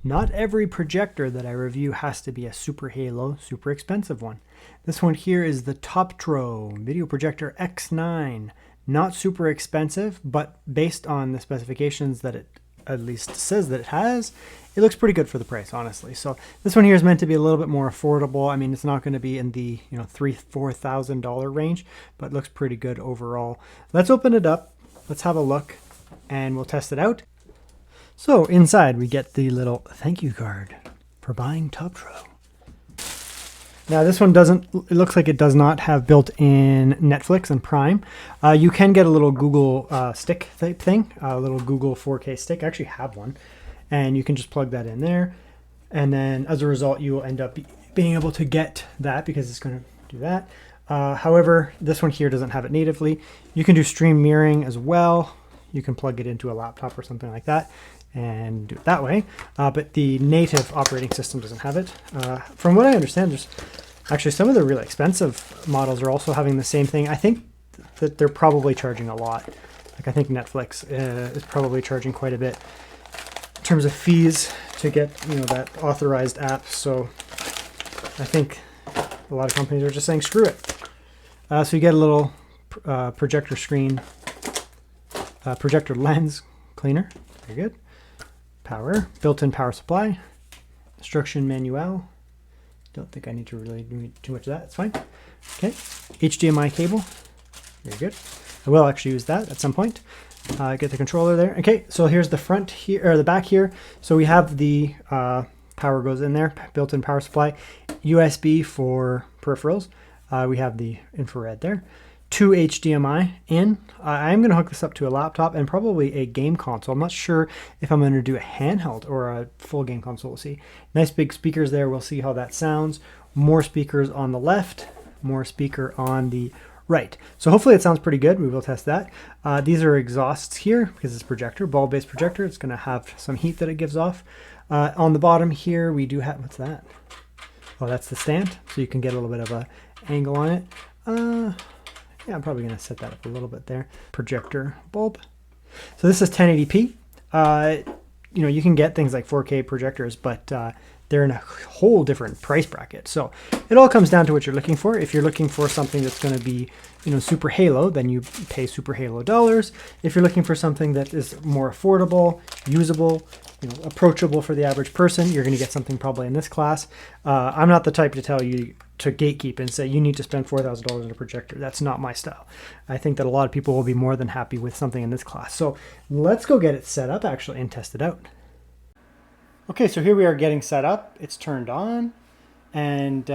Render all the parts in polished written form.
Not every projector that I review has to be a super halo, super expensive one. This one here is the TOPTRO Video Projector X9. Not super expensive, but based on the specifications that it at least says that it has, it looks pretty good for the price, honestly. So this one here is meant to be a little bit more affordable. I mean, it's not going to be in the $3,000–4,000 range, but it looks pretty good overall. Let's open it up. Let's have a look, and we'll test it out. So inside we get the little thank you card for buying TOPTRO. Now this one it looks like it does not have built-in Netflix and Prime. You can get a little Google stick type thing, a little Google 4K stick. I actually have one. And you can just plug that in there. And then as a result, you will end up being able to get that because it's going to do that. However, this one here doesn't have it natively. You can do stream mirroring as well. You can plug it into a laptop or something like that and do it that way. But the native operating system doesn't have it. From what I understand, there's actually some of the really expensive models are also having the same thing. I think that they're probably charging a lot. Like I think Netflix is probably charging quite a bit in terms of fees to get that authorized app. So I think a lot of companies are just saying screw it. So you get a little projector screen, projector lens cleaner. Very good. Power, built-in power supply, instruction manual. Don't think I need to really do too much of that. It's fine. Okay, HDMI cable. Very good. I will actually use that at some point. Get the controller there. Okay, so here's the front here, or the back here. So we have the power goes in there, built-in power supply, USB for peripherals. We have the infrared there. 2 HDMI in. I'm going to hook this up to a laptop and probably a game console. I'm not sure if I'm going to do a handheld or a full game console. We'll see. Nice big speakers there. We'll see how that sounds. More speakers on the left, more speaker on the right. So hopefully it sounds pretty good. We will test that. These are exhausts here because it's projector, ball-based projector. It's going to have some heat that it gives off. On the bottom here, we do have, what's that? Oh, that's the stand. So you can get a little bit of a angle on it. Yeah, I'm probably going to set that up a little bit there. Projector bulb. So this is 1080p. You can get things like 4K projectors, but they're in a whole different price bracket. So it all comes down to what you're looking for. If you're looking for something that's going to be, super halo, then you pay super halo dollars. If you're looking for something that is more affordable, usable, approachable for the average person, you're going to get something probably in this class. I'm not the type to tell you to gatekeep and say you need to spend $4,000 on a projector. That's not my style. I think that a lot of people will be more than happy with something in this class. So let's go get it set up actually and test it out. Okay, so here we are getting set up. It's turned on and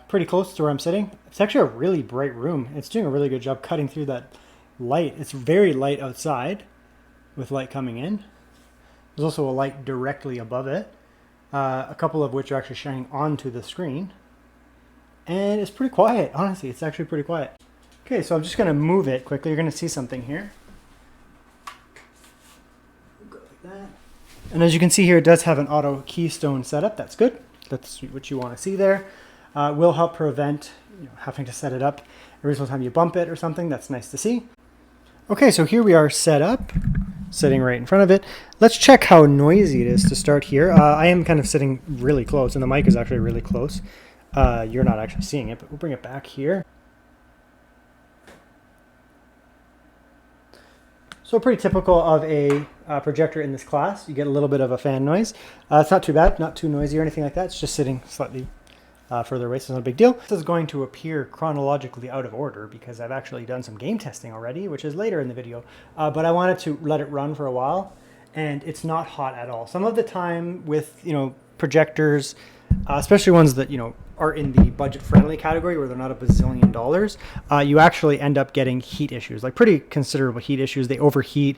pretty close to where I'm sitting. It's actually a really bright room. It's doing a really good job cutting through that light. It's very light outside with light coming in. There's also a light directly above it, a couple of which are actually shining onto the screen. And it's pretty quiet, honestly. It's actually pretty quiet. Okay, so I'm just going to move it quickly. You're going to see something here. Go like that. And as you can see here, it does have an auto keystone setup. That's good. That's what you want to see there. Will help prevent having to set it up every single time you bump it or something. That's nice to see. Okay, so here we are set up, sitting right in front of it. Let's check how noisy it is to start here. I am kind of sitting really close, and the mic is actually really close. You're not actually seeing it, but we'll bring it back here. So pretty typical of a projector in this class. You get a little bit of a fan noise. It's not too bad, not too noisy or anything like that. It's just sitting slightly further away, so it's not a big deal. This is going to appear chronologically out of order because I've actually done some game testing already, which is later in the video. But I wanted to let it run for a while, and it's not hot at all. Some of the time with projectors, especially ones that are in the budget-friendly category where they're not a bazillion dollars, you actually end up getting heat issues, like pretty considerable heat issues. They overheat.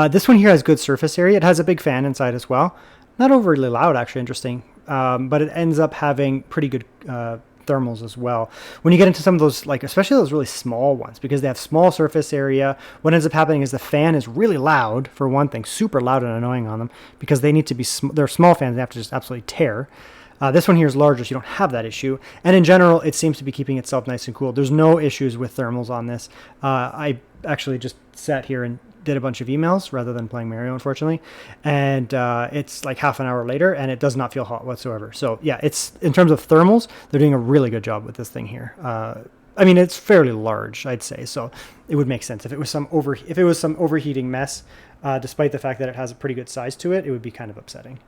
This one here has good surface area. It has a big fan inside as well. Not overly loud, actually, interesting. But it ends up having pretty good thermals as well. When you get into some of those, like especially those really small ones, because they have small surface area, what ends up happening is the fan is really loud, for one thing, super loud and annoying on them, because they need to be, they're small fans, they have to just absolutely tear. This one here is larger, so you don't have that issue. And in general, it seems to be keeping itself nice and cool. There's no issues with thermals on this. I actually just sat here and did a bunch of emails rather than playing Mario, unfortunately. And it's like half an hour later and it does not feel hot whatsoever. So yeah, it's in terms of thermals, they're doing a really good job with this thing here. I mean, it's fairly large, I'd say. So it would make sense if it was some overheating mess, despite the fact that it has a pretty good size to it, it would be kind of upsetting.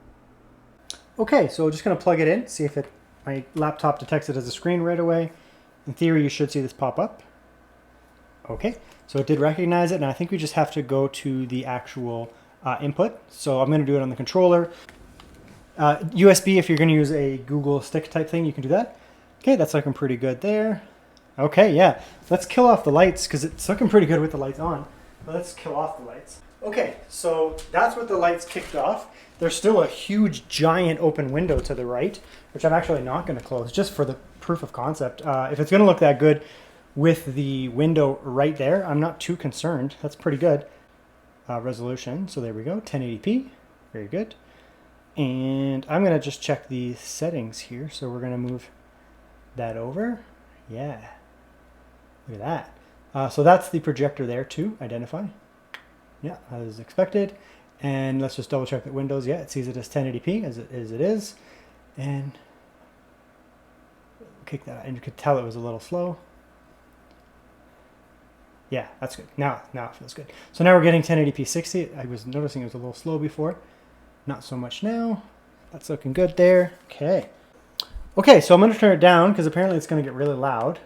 Okay, so just going to plug it in, see if my laptop detects it as a screen right away. In theory, you should see this pop up. Okay, so it did recognize it, and I think we just have to go to the actual input. So I'm going to do it on the controller. USB, if you're going to use a Google Stick type thing, you can do that. Okay, that's looking pretty good there. Okay, yeah, let's kill off the lights because it's looking pretty good with the lights on. But let's kill off the lights. Okay, so that's what the lights kicked off. There's still a huge, giant open window to the right, which I'm actually not going to close, just for the proof of concept. If it's going to look that good with the window right there, I'm not too concerned. That's pretty good. Resolution, so there we go, 1080p, very good. And I'm going to just check the settings here. So we're going to move that over. Yeah, look at that. So that's the projector there to identify. Yeah, as expected. And let's just double check that Windows, yeah, it sees it as 1080p as it is. And kick that out. And you could tell it was a little slow. Yeah, that's good. Now it feels good. So now we're getting 1080p 60. I was noticing it was a little slow before. Not so much now. That's looking good there. Okay. Okay, so I'm going to turn it down because apparently it's going to get really loud.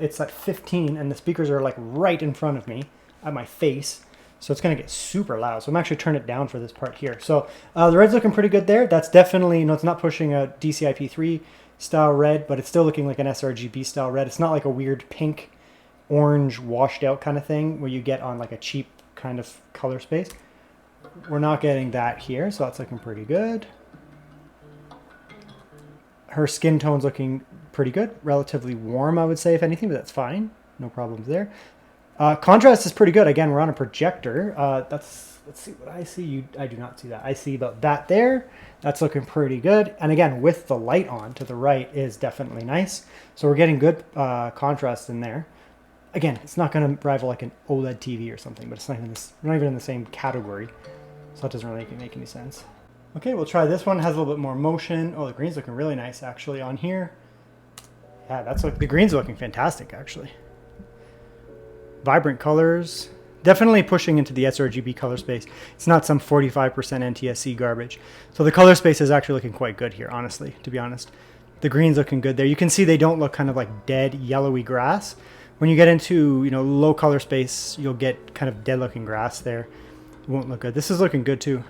It's at 15 and the speakers are like right in front of me at my face. So it's going to get super loud. So I'm actually turning it down for this part here. So the red's looking pretty good there. That's definitely, you know, it's not pushing a DCI-P3 style red, but it's still looking like an sRGB style red. It's not like a weird pink, orange, washed out kind of thing where you get on like a cheap kind of color space. We're not getting that here, so that's looking pretty good. Her skin tone's looking pretty good. Relatively warm, I would say, if anything, but that's fine. No problems there. Contrast is pretty good. Again, we're on a projector. Let's see what I see. I do not see that. I see about that there. That's looking pretty good. And again, with the light on to the right is definitely nice. So we're getting good contrast in there. Again, it's not going to rival like an OLED TV or something, but it's not even in the same category. So that doesn't really make any sense. Okay, we'll try this one. It has a little bit more motion. Oh, the green's looking really nice actually on here. Yeah, the green's looking fantastic actually. Vibrant colors, definitely pushing into the sRGB color space. It's not some 45% NTSC garbage. So the color space is actually looking quite good here, honestly, to be honest. The green's looking good there. You can see they don't look kind of like dead yellowy grass. When you get into, you know, low color space, you'll get kind of dead looking grass there. It won't look good. This is looking good too.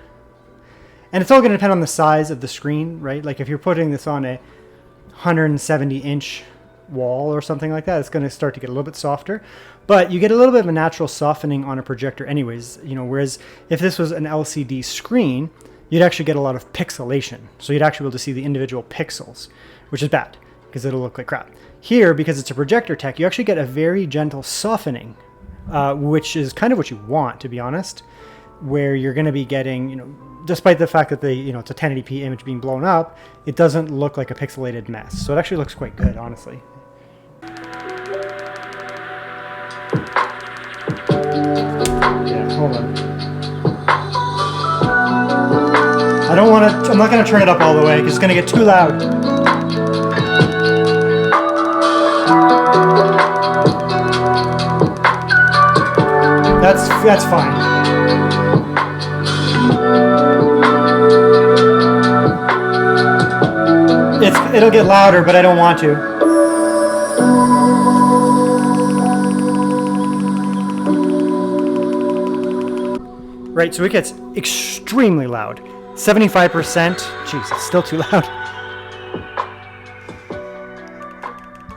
And it's all going to depend on the size of the screen, right? Like if you're putting this on a 170-inch wall or something like that, it's going to start to get a little bit softer. But you get a little bit of a natural softening on a projector anyways, you know, whereas if this was an LCD screen, you'd actually get a lot of pixelation. So you'd actually be able to see the individual pixels, which is bad because it'll look like crap. Here, because it's a projector tech, you actually get a very gentle softening, which is kind of what you want, to be honest, where you're going to be getting, you know, despite the fact that it's a 1080p image being blown up, it doesn't look like a pixelated mess. So it actually looks quite good, honestly. Yeah, hold on. I'm not going to turn it up all the way because it's going to get too loud. That's fine. It'll get louder, but I don't want to. Right, so it gets extremely loud. 75%. Jeez, it's still too loud.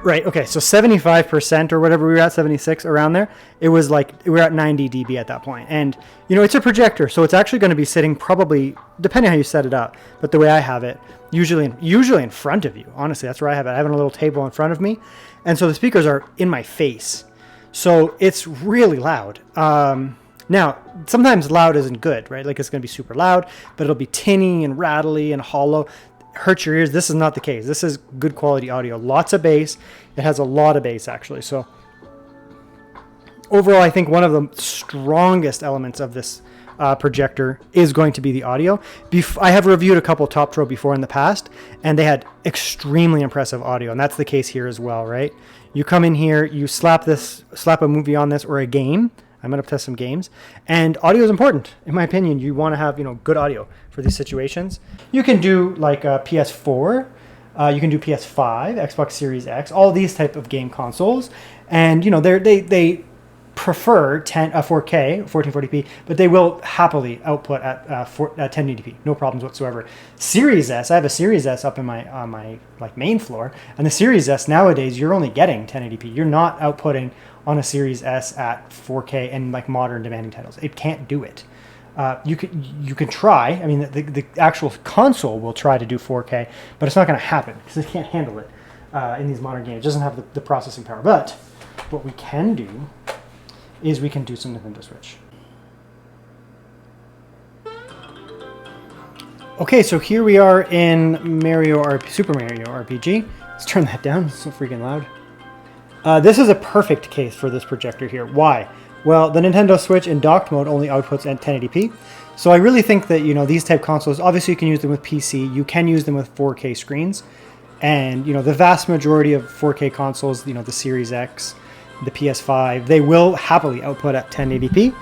Right, okay, so 75% or whatever, we were at 76, around there. It was like, we were at 90 dB at that point. And, you know, it's a projector, so it's actually going to be sitting probably, depending how you set it up, but the way I have it, usually in front of you. Honestly, that's where I have it. I have a little table in front of me. And so the speakers are in my face. So it's really loud. Now, sometimes loud isn't good, right? Like it's going to be super loud, but it'll be tinny and rattly and hollow. Hurt your ears. This is not the case. This is good quality audio. Lots of bass. It has a lot of bass actually. So overall, I think one of the strongest elements of this projector is going to be the audio. I have reviewed a couple TOPTRO before in the past, and they had extremely impressive audio, and that's the case here as well, right? You come in here, you slap a movie on this or a game. I'm going to test some games, and audio is important. In my opinion, you want to have, good audio for these situations. You can do like a PS4, you can do PS5, Xbox Series X, all these type of game consoles, and they prefer 4K, 1440p, but they will happily output at 1080p, no problems whatsoever. Series S, I have a Series S up in my main floor, and the Series S nowadays you're only getting 1080p. You're not outputting on a Series S at 4K and like modern demanding titles. It can't do it. You can try. I mean, the actual console will try to do 4K, but it's not going to happen because it can't handle it in these modern games. It doesn't have the processing power. But what we can do is we can do some Nintendo Switch. Okay, so here we are in Super Mario RPG. Let's turn that down. It's so freaking loud. This is a perfect case for this projector here. Why? Well, the Nintendo Switch in docked mode only outputs at 1080p. So I really think that, these type consoles, obviously you can use them with PC, you can use them with 4K screens. And, the vast majority of 4K consoles, the Series X, the PS5, they will happily output at 1080p.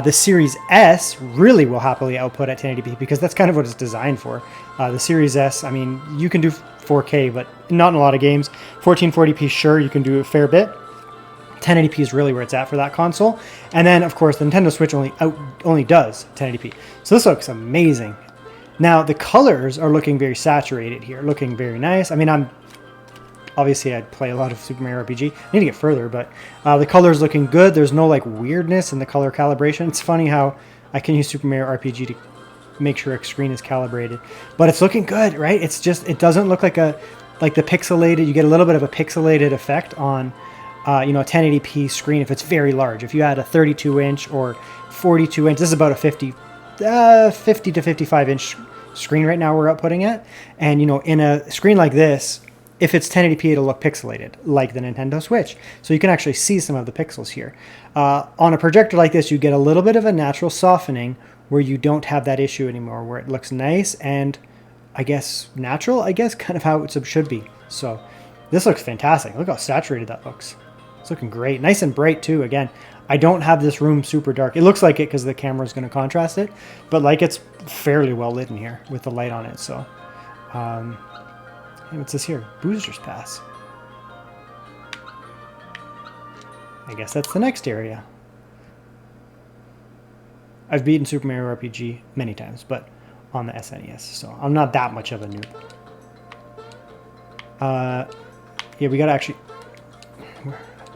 The Series S really will happily output at 1080p because that's kind of what it's designed for. The Series S, I mean, you can do 4K, but not in a lot of games. 1440p, sure, you can do a fair bit. 1080p is really where it's at for that console. And then, of course, the Nintendo Switch only does 1080p. So this looks amazing. Now, the colors are looking very saturated here, looking very nice. I mean, obviously, I play a lot of Super Mario RPG. I need to get further, but the color's looking good. There's no weirdness in the color calibration. It's funny how I can use Super Mario RPG to make sure a screen is calibrated, but it's looking good, right? It's just, it doesn't look like the pixelated. You get a little bit of a pixelated effect on a 1080p screen if it's very large. If you had a 32-inch or 42-inch, this is about a 50 to 55-inch screen right now we're outputting at, and in a screen like this, if it's 1080p, it'll look pixelated, like the Nintendo Switch. So you can actually see some of the pixels here. On a projector like this, you get a little bit of a natural softening where you don't have that issue anymore, where it looks nice and, natural, kind of how it should be. So this looks fantastic. Look how saturated that looks. It's looking great. Nice and bright, too. Again, I don't have this room super dark. It looks like it because the camera is going to contrast it, but it's fairly well lit in here with the light on it. So, what's this here? Booster's Pass. I guess that's the next area. I've beaten Super Mario RPG many times, but on the SNES, so I'm not that much of a noob. Yeah,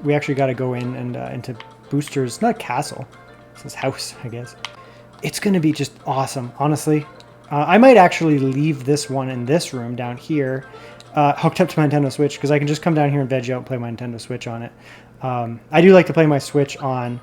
we actually got to go in and into Booster's, not castle, it's his house, I guess. It's going to be just awesome, honestly. I might actually leave this one in this room down here, hooked up to my Nintendo Switch, because I can just come down here and veg out and play my Nintendo Switch on it. I do like to play my Switch on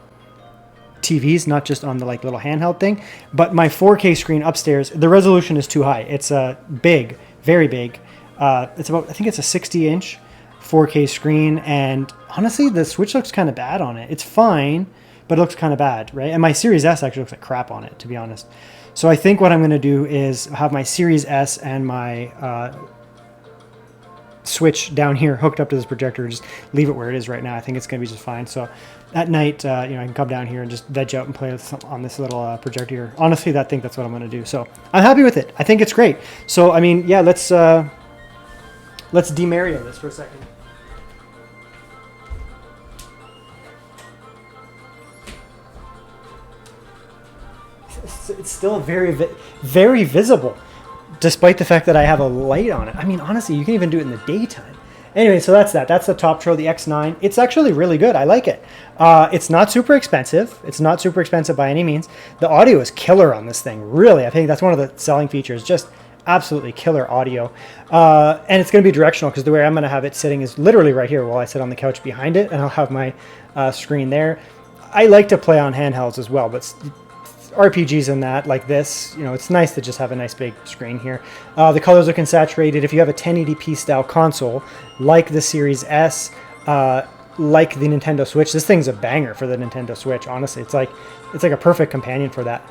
TVs, not just on the little handheld thing, but my 4K screen upstairs, the resolution is too high. It's big, very big. It's about, I think it's a 60-inch 4K screen, and honestly, the Switch looks kind of bad on it. It's fine, but it looks kind of bad, right? And my Series S actually looks like crap on it, to be honest. So I think what I'm going to do is have my Series S and my Switch down here hooked up to this projector and just leave it where it is right now. I think it's going to be just fine. So at night, I can come down here and just veg out and play on this little projector here. Honestly, I think that's what I'm going to do. So I'm happy with it. I think it's great. So, I mean, yeah, let's de-Mario this for a second. It's still very, very visible, despite the fact that I have a light on it. I mean, honestly, you can even do it in the daytime. Anyway, so that's that. That's the TOPTRO, the X9. It's actually really good. I like it. It's not super expensive. It's not super expensive by any means. The audio is killer on this thing. Really, I think that's one of the selling features. Just absolutely killer audio. And it's going to be directional because the way I'm going to have it sitting is literally right here while I sit on the couch behind it, and I'll have my screen there. I like to play on handhelds as well, but RPGs and that, like this, it's nice to just have a nice big screen here. The colors looking saturated. If you have a 1080p style console, like the Series S, like the Nintendo Switch. This thing's a banger for the Nintendo Switch, honestly. It's like a perfect companion for that.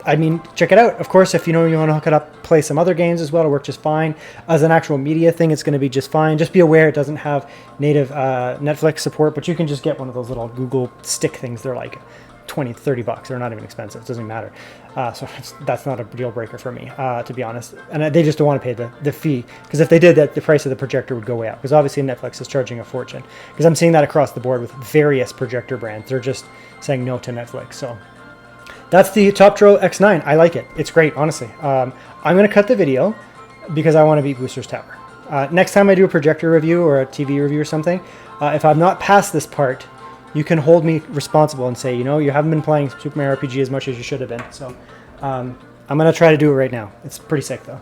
I mean, check it out. Of course, if you want to hook it up, play some other games as well, it'll work just fine. As an actual media thing, it's going to be just fine. Just be aware it doesn't have native Netflix support, but you can just get one of those little Google stick things. They're like 20, 30 bucks. They're not even expensive. It doesn't matter. So that's not a deal breaker for me, to be honest. And they just don't want to pay the fee, because if they did that, the price of the projector would go way up, because obviously Netflix is charging a fortune. Because I'm seeing that across the board with various projector brands. They're just saying no to Netflix. So that's the TOPTRO X9. I like it. It's great, honestly. I'm going to cut the video because I want to beat Booster's Tower. Next time I do a projector review or a TV review or something, if I'm not past this part, you can hold me responsible and say, you haven't been playing Super Mario RPG as much as you should have been. So I'm going to try to do it right now. It's pretty sick, though.